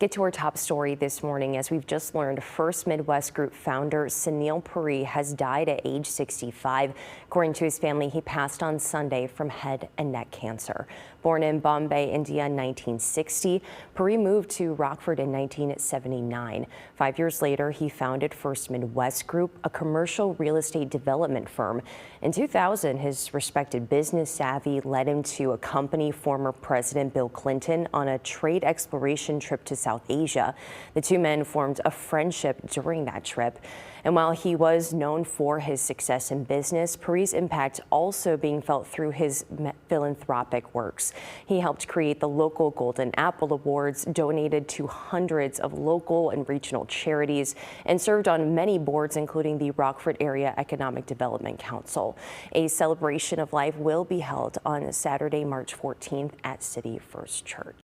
Get to our top story this morning. As we've just learned, First Midwest Group founder Sunil Puri has died at age 65. According to his family, he passed on Sunday from head and neck cancer. Born in Bombay, India in 1960, Puri moved to Rockford in 1979. 5 years later, he founded First Midwest Group, a commercial real estate development firm. In 2000, his respected business savvy led him to accompany former President Bill Clinton on a trade exploration trip to South Asia. The two men formed a friendship during that trip. And while he was known for his success in business, Puri's impact also being felt through his philanthropic works. He helped create the local Golden Apple Awards, donated to hundreds of local and regional charities, and served on many boards, including the Rockford-area Economic Development Council. A celebration of life will be held on Saturday, March 14th at City First Church.